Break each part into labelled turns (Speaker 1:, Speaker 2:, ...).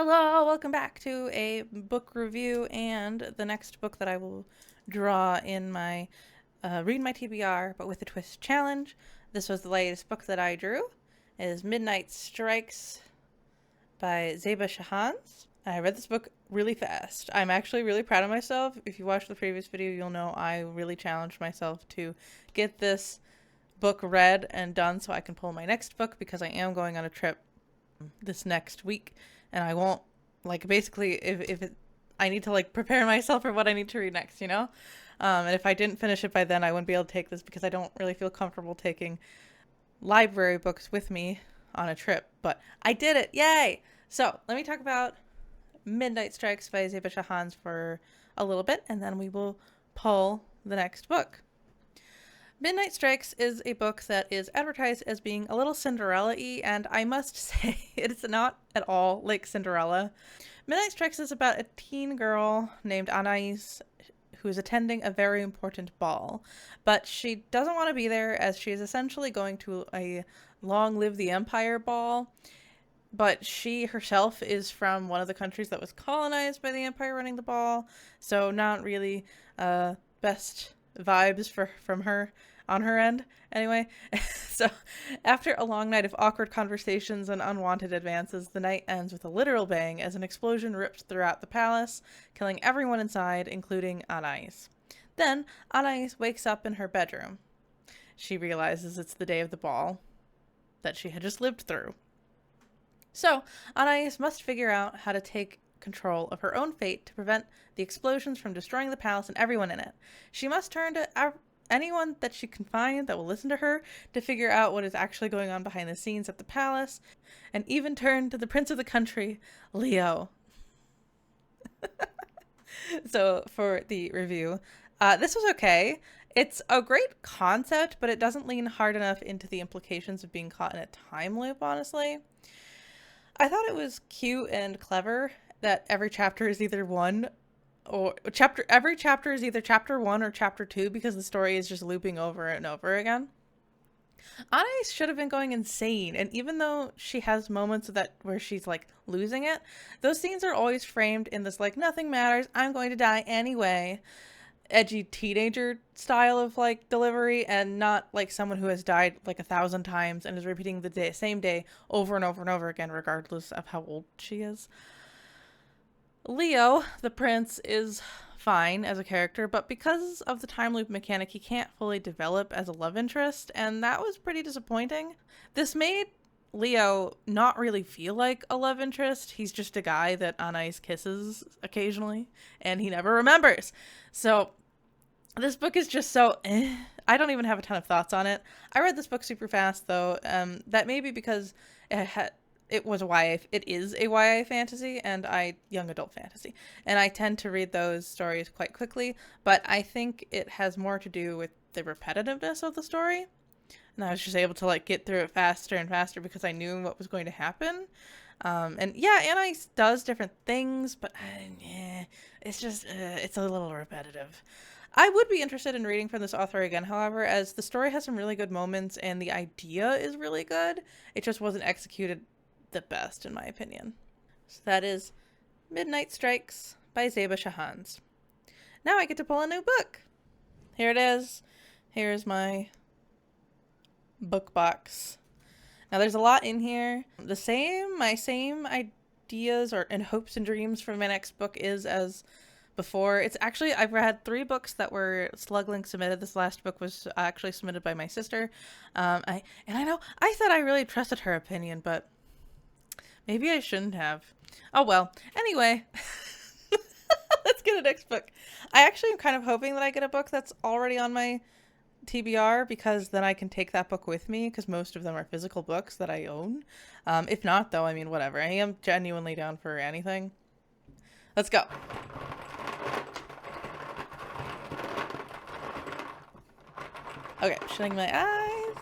Speaker 1: Hello, welcome back to a book review and the next book that I will draw in my Read My TBR, but with a twist challenge. This was the latest book that I drew. It is Midnight Strikes by Zeba Shahans. I read this book really fast. I'm actually really proud of myself. If you watched the previous video, you'll know I really challenged myself to get this book read and done so I can pull my next book because I am going on a trip this next week and I won't basically if it I need to prepare myself for what I need to read next, and if I didn't finish it by then I wouldn't be able to take this because I don't really feel comfortable taking library books with me on a trip, but I did it. Yay. So let me talk about Midnight Strikes by Zeba Shahans for a little bit and then we will pull the next book. Midnight Strikes is a book that is advertised as being a little Cinderella-y, and I must say it's not at all like Cinderella. Midnight Strikes is about a teen girl named Anais who is attending a very important ball, but she doesn't want to be there as she is essentially going to a Long Live the Empire ball, but she herself is from one of the countries that was colonized by the Empire running the ball, so not really best vibes from her on her end anyway. So after a long night of awkward conversations and unwanted advances, the night ends with a literal bang as an explosion rips throughout the palace, killing everyone inside, including Anais. Then Anais wakes up in her bedroom. She realizes it's the day of the ball that she had just lived through. So Anais must figure out how to take control of her own fate to prevent the explosions from destroying the palace and everyone in it. She must turn to anyone that she can find that will listen to her to figure out what is actually going on behind the scenes at the palace, and even turn to the prince of the country, Leo. So for the review, this was okay. It's a great concept, but it doesn't lean hard enough into the implications of being caught in a time loop, honestly. I thought it was cute and clever that every chapter is either every chapter is either chapter 1 or chapter 2 because the story is just looping over and over again. Anais should have been going insane, and even though she has moments where she's losing it, those scenes are always framed in this nothing matters, I'm going to die anyway edgy teenager style of delivery, and not like someone who has died 1,000 times and is repeating the same day over and over and over again regardless of how old she is. Leo, the prince, is fine as a character, but because of the time loop mechanic, he can't fully develop as a love interest, and that was pretty disappointing. This made Leo not really feel like a love interest. He's just a guy that Anais kisses occasionally, and he never remembers. So this book is just so I don't even have a ton of thoughts on it. I read this book super fast though. That may be because it is a YA fantasy and young adult fantasy, and I tend to read those stories quite quickly, but I think it has more to do with the repetitiveness of the story, and I was just able to get through it faster and faster because I knew what was going to happen. And yeah, Anais does different things, but it's just it's a little repetitive. I would be interested in reading from this author again, however, as the story has some really good moments and the idea is really good. It just wasn't executed the best, in my opinion. So that is Midnight Strikes by Zeba Shahans. Now I get to pull a new book. Here it is. Here's my book box. Now there's a lot in here. My same ideas and hopes and dreams for my next book is as before. It's actually, I've read 3 books that were Sluglink submitted. This last book was actually submitted by my sister. I know I said I really trusted her opinion, but maybe I shouldn't have. Oh well. Anyway, let's get a next book. I actually am kind of hoping that I get a book that's already on my TBR because then I can take that book with me because most of them are physical books that I own. If not, though, I mean, whatever. I am genuinely down for anything. Let's go. Okay, shutting my eyes.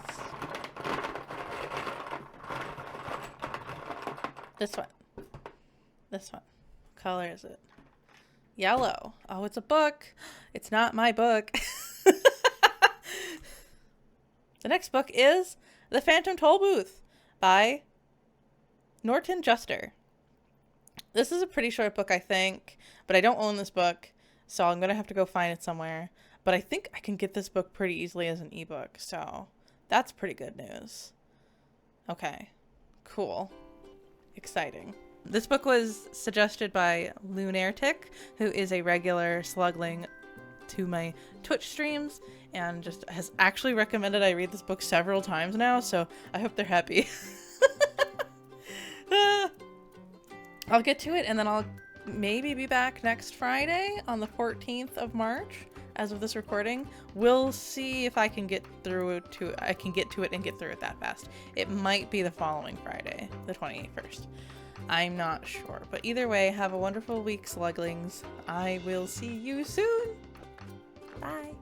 Speaker 1: This one. This one. What color is it? Yellow. Oh, it's a book. It's not my book. The next book is The Phantom Toll Booth by Norton Juster. This is a pretty short book, I think, but I don't own this book, so I'm going to have to go find it somewhere. But I think I can get this book pretty easily as an ebook, so that's pretty good news. Okay, cool. Exciting. This book was suggested by Lunairtic, who is a regular slugling to my Twitch streams, and just has actually recommended I read this book several times now, so I hope they're happy. I'll get to it, and then I'll maybe be back next Friday on the 14th of March as of this recording. We'll see if I can get through to I can get to it and get through it that fast. It might be the following Friday, the 21st. I'm not sure, but either way, have a wonderful week, sluglings. I will see you soon. Bye.